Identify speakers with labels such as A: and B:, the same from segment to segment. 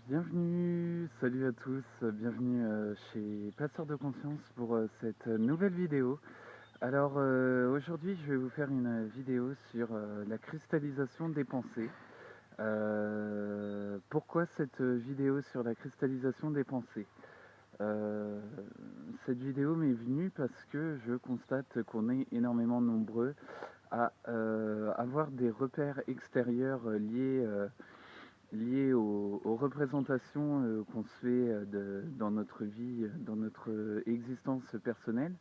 A: Bienvenue, salut à tous, bienvenue chez Passeur de Conscience pour cette nouvelle vidéo. Alors aujourd'hui je vais vous faire une vidéo sur la cristallisation des pensées. Pourquoi cette vidéo sur la cristallisation des pensées? Euh, Cette vidéo m'est venue parce que je constate qu'on est énormément nombreux à avoir des repères extérieurs liées aux représentations qu'on se fait dans notre vie, dans notre existence personnelle,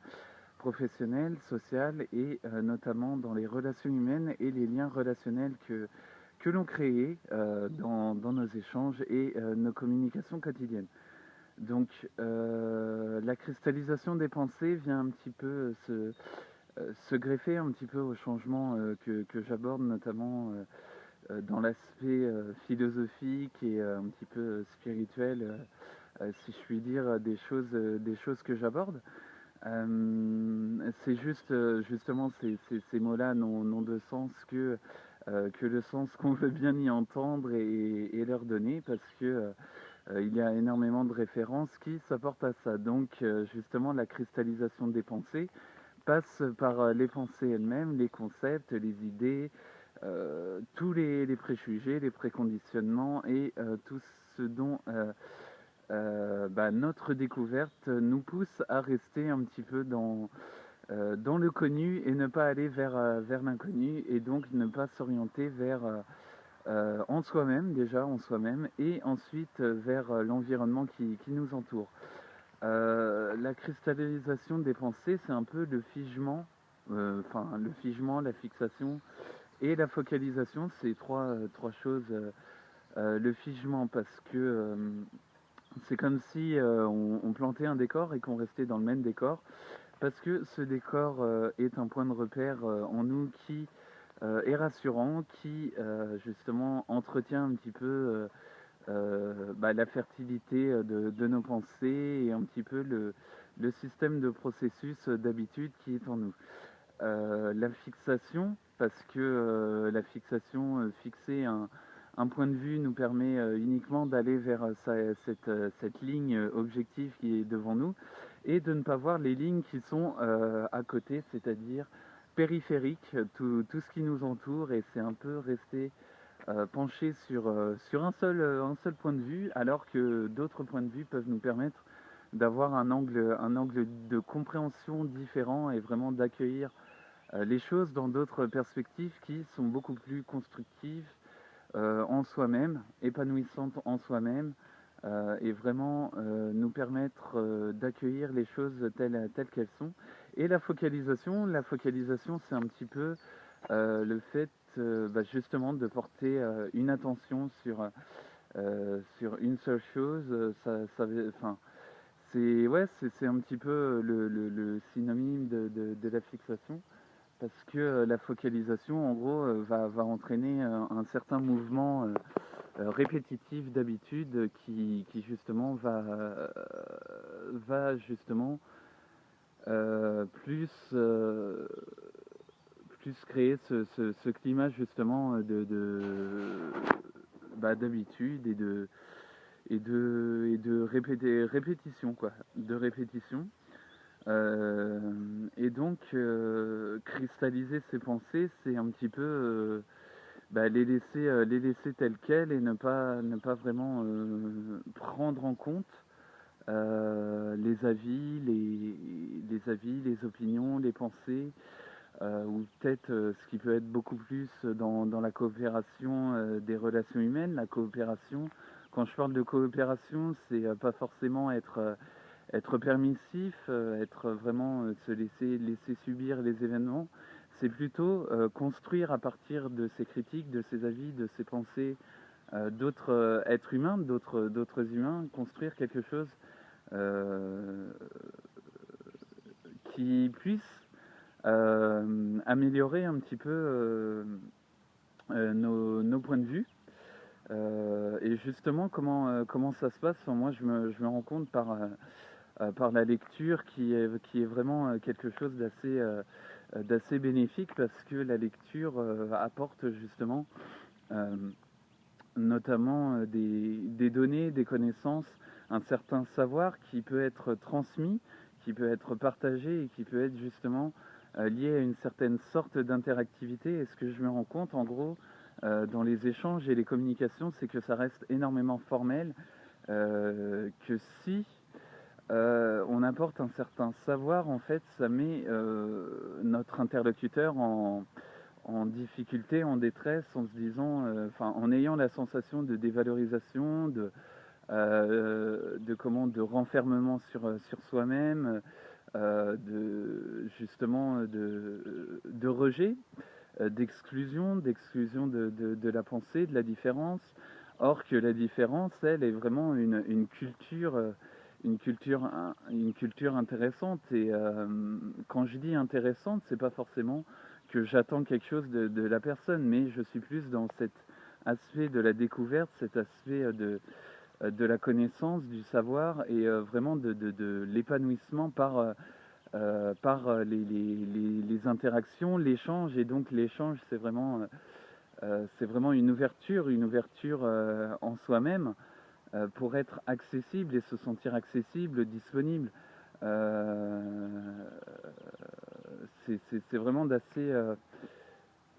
A: professionnelle, sociale et notamment dans les relations humaines et les liens relationnels que l'on crée dans nos échanges et nos communications quotidiennes. Donc la cristallisation des pensées vient un petit peu se greffer un petit peu au changement que j'aborde notamment dans l'aspect philosophique et un petit peu spirituel, si je puis dire, des choses que j'aborde. C'est juste, justement, ces mots-là n'ont de sens que le sens qu'on veut bien y entendre et leur donner, parce que il y a énormément de références qui s'apportent à ça. Donc, justement, la cristallisation des pensées passe par les pensées elles-mêmes, les concepts, les idées, tous les préjugés, les préconditionnements et tout ce dont notre découverte nous pousse à rester un petit peu dans le connu et ne pas aller vers l'inconnu et donc ne pas s'orienter vers en soi-même déjà, en soi-même et ensuite vers l'environnement qui nous entoure. La cristallisation des pensées, c'est un peu le figement, le figement, la fixation et la focalisation, c'est trois choses. Le figement, parce que c'est comme si on plantait un décor et qu'on restait dans le même décor, parce que ce décor est un point de repère en nous qui est rassurant, qui justement entretient un petit peu la fertilité de nos pensées et un petit peu le système de processus d'habitude qui est en nous. La fixation, parce que la fixation, fixer un point de vue nous permet uniquement d'aller vers cette ligne objective qui est devant nous et de ne pas voir les lignes qui sont à côté, c'est-à-dire périphériques, tout ce qui nous entoure, et c'est un peu rester penché sur un seul point de vue, alors que d'autres points de vue peuvent nous permettre d'avoir un angle de compréhension différent et vraiment d'accueillir les choses dans d'autres perspectives qui sont beaucoup plus constructives en soi-même, épanouissantes en soi-même, et vraiment nous permettre d'accueillir les choses telles qu'elles sont. Et la focalisation c'est un petit peu le fait justement de porter une attention sur une seule chose. Enfin, c'est un petit peu le synonyme de la fixation. Parce que la focalisation, en gros, va entraîner un certain mouvement répétitif d'habitude qui justement va justement plus, plus créer ce climat justement d'habitude et de répétition, quoi, de répétition. Et donc, cristalliser ses pensées, c'est un petit peu les laisser telles quelles et ne pas vraiment prendre en compte les avis, les opinions, les pensées, ou peut-être ce qui peut être beaucoup plus dans la coopération des relations humaines. La coopération, quand je parle de coopération, c'est pas forcément être permissif, être vraiment laisser subir les événements. C'est plutôt construire à partir de ces critiques, de ces avis, de ces pensées d'autres êtres humains, d'autres humains, construire quelque chose euh, qui puisse améliorer un petit peu nos points de vue. Et justement, comment ça se passe? Enfin, moi, je me rends compte par la lecture qui est vraiment quelque chose d'assez bénéfique, parce que la lecture apporte justement euh, notamment des données, des connaissances, un certain savoir qui peut être transmis, qui peut être partagé et qui peut être justement lié à une certaine sorte d'interactivité. Et ce que je me rends compte, en gros, dans les échanges et les communications, c'est que ça reste énormément formel, que si on apporte un certain savoir, en fait, ça met notre interlocuteur en difficulté, en détresse, en se disant, enfin, en ayant la sensation de dévalorisation, de renfermement sur soi-même, justement de rejet, d'exclusion de la pensée, de la différence. Or que la différence, elle, est vraiment une culture intéressante. Et quand je dis intéressante, c'est pas forcément que j'attends quelque chose de la personne, mais je suis plus dans cet aspect de la découverte, cet aspect de la connaissance, du savoir et vraiment de l'épanouissement par les interactions, l'échange. Et donc l'échange, c'est vraiment une ouverture en soi-même pour être accessible et se sentir accessible, disponible. Euh, c'est vraiment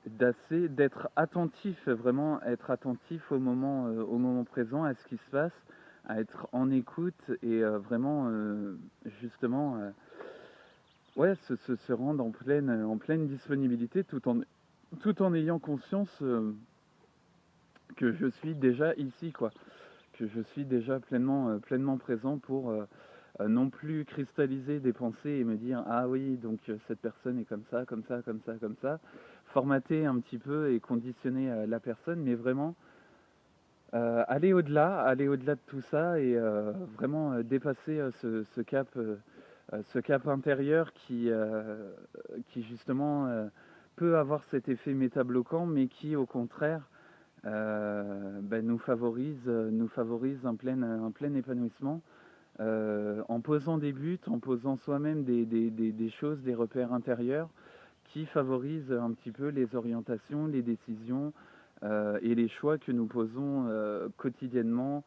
A: d'être attentif, vraiment être attentif au moment présent, à ce qui se passe, à être en écoute et vraiment justement ouais, se rendre en pleine disponibilité tout en ayant conscience que je suis déjà ici, quoi, que je suis déjà pleinement présent pour non plus cristalliser des pensées et me dire ah oui, donc cette personne est comme ça, comme ça, comme ça, comme ça, formater un petit peu et conditionner la personne, mais vraiment aller au-delà de tout ça et vraiment dépasser ce cap intérieur qui justement peut avoir cet effet métabloquant, mais qui au contraire ben, nous favorise un plein épanouissement en posant des buts, en posant soi-même des choses, des repères intérieurs qui favorisent un petit peu les orientations, les décisions et les choix que nous posons quotidiennement,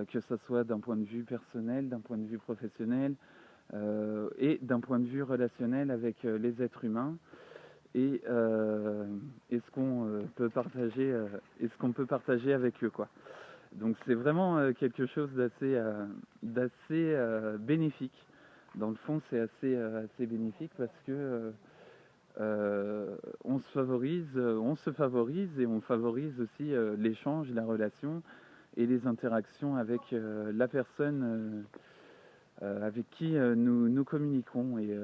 A: que ce soit d'un point de vue personnel, d'un point de vue professionnel et d'un point de vue relationnel avec les êtres humains et, ce qu'on et ce qu'on peut partager avec eux, quoi. Donc c'est vraiment quelque chose d'assez bénéfique. Dans le fond, c'est assez bénéfique parce que on se favorise et on favorise aussi l'échange, la relation et les interactions avec la personne avec qui nous communiquons. Et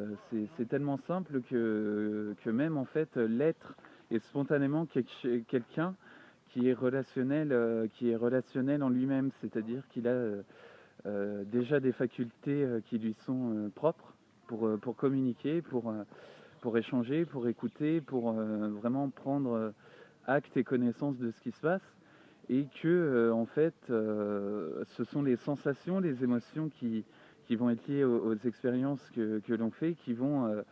A: c'est tellement simple que même en fait l'être est spontanément quelqu'un qui est relationnel en lui-même, c'est-à-dire qu'il a déjà des facultés qui lui sont propres pour communiquer, pour échanger, pour écouter, pour vraiment prendre acte et connaissance de ce qui se passe. Et que, en fait, ce sont les sensations, les émotions qui vont être liées aux expériences que l'on fait, qui vont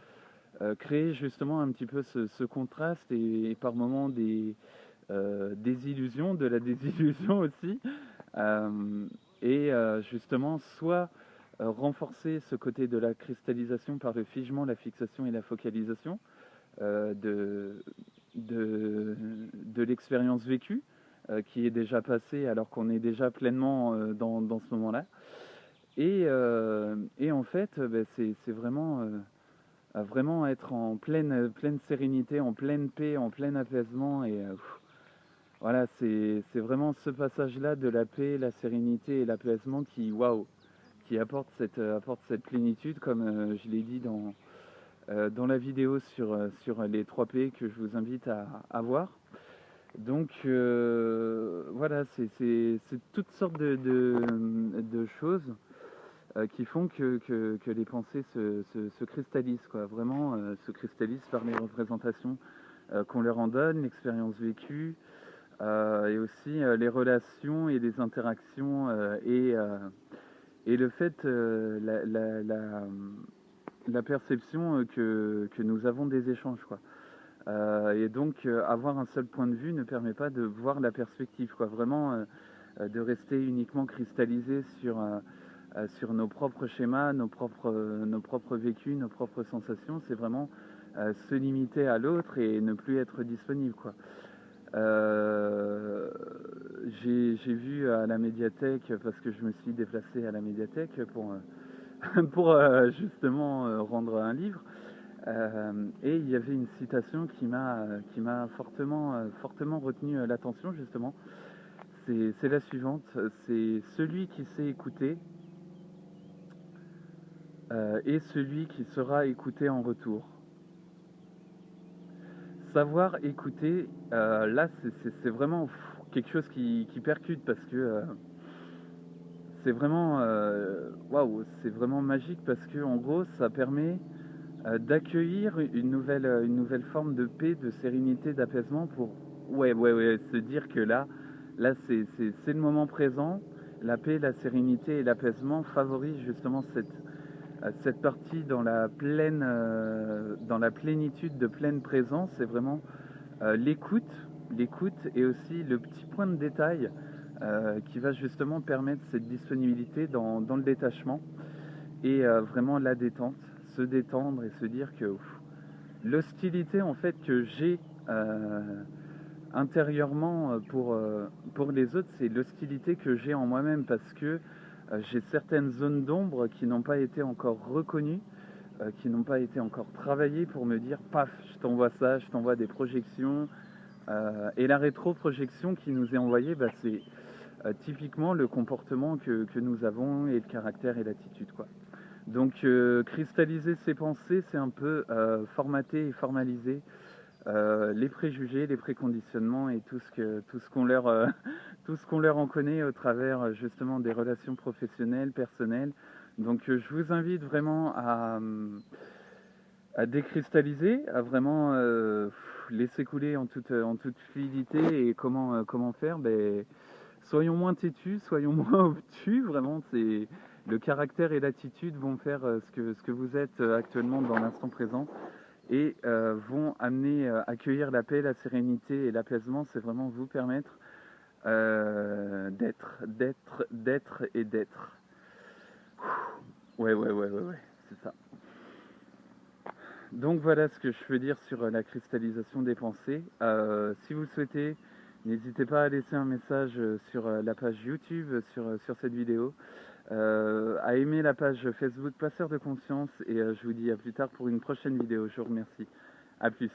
A: créer justement un petit peu ce contraste et par moments des illusions, de la désillusion aussi. Euh, et justement, soit renforcer ce côté de la cristallisation par le figement, la fixation et la focalisation euh, de, de l'expérience vécue qui est déjà passée alors qu'on est déjà pleinement dans ce moment-là. Et en fait, c'est vraiment, vraiment être en pleine sérénité, en pleine paix, en plein apaisement. Et voilà, c'est vraiment ce passage-là de la paix, la sérénité et l'apaisement qui, waouh, qui apporte cette plénitude, comme je l'ai dit dans la vidéo sur les 3 P que je vous invite à voir. Donc voilà, c'est toutes sortes de choses qui font que les pensées se cristallisent, quoi. Vraiment se cristallisent par les représentations qu'on leur en donne, l'expérience vécue, et aussi les relations et les interactions et le fait, la perception que nous avons des échanges, quoi. Et donc avoir un seul point de vue ne permet pas de voir la perspective, quoi. Vraiment de rester uniquement cristallisé sur nos propres schémas, nos propres vécus, nos propres sensations. C'est vraiment se limiter à l'autre et ne plus être disponible, quoi. Euh, j'ai vu à la médiathèque, parce que je me suis déplacé à la médiathèque pour justement rendre un livre. Et il y avait une citation qui m'a fortement retenu l'attention, justement. C'est la suivante: c'est celui qui sait écouter et celui qui sera écouté en retour. Savoir écouter, là, c'est vraiment quelque chose qui percute, parce que c'est vraiment waouh, c'est vraiment magique, parce que en gros, ça permet d'accueillir une nouvelle forme de paix, de sérénité, d'apaisement, pour ouais, se dire que là c'est le moment présent. La paix, la sérénité et l'apaisement favorisent justement cette partie dans la plénitude de pleine présence. C'est vraiment l'écoute et aussi le petit point de détail qui va justement permettre cette disponibilité dans le détachement et vraiment la détente, se détendre et se dire que l'hostilité en fait que j'ai euh, intérieurement pour les autres, c'est l'hostilité que j'ai en moi-même, parce que j'ai certaines zones d'ombre qui n'ont pas été encore reconnues, qui n'ont pas été encore travaillées, pour me dire paf, je t'envoie ça, je t'envoie des projections. Et la rétroprojection qui nous est envoyée, bah, c'est typiquement le comportement que nous avons, et le caractère et l'attitude, quoi. Donc cristalliser ses pensées, c'est un peu formater et formaliser les préjugés, les préconditionnements et tout ce qu'on leur, tout ce qu'on leur en connaît au travers justement des relations professionnelles, personnelles. Donc je vous invite vraiment à décristalliser, à vraiment laisser couler en toute fluidité. Et comment faire, ben, soyons moins têtus, soyons moins obtus. Vraiment, c'est le caractère et l'attitude vont faire ce que vous êtes actuellement dans l'instant présent, et vont amener, accueillir la paix, la sérénité et l'apaisement. C'est vraiment vous permettre d'être et d'être. Ouais, c'est ça. Donc voilà ce que je peux dire sur la cristallisation des pensées. Si vous le souhaitez, n'hésitez pas à laisser un message sur la page YouTube, sur cette vidéo, à aimer la page Facebook Passeur de Conscience, et je vous dis à plus tard pour une prochaine vidéo. Je vous remercie. À plus.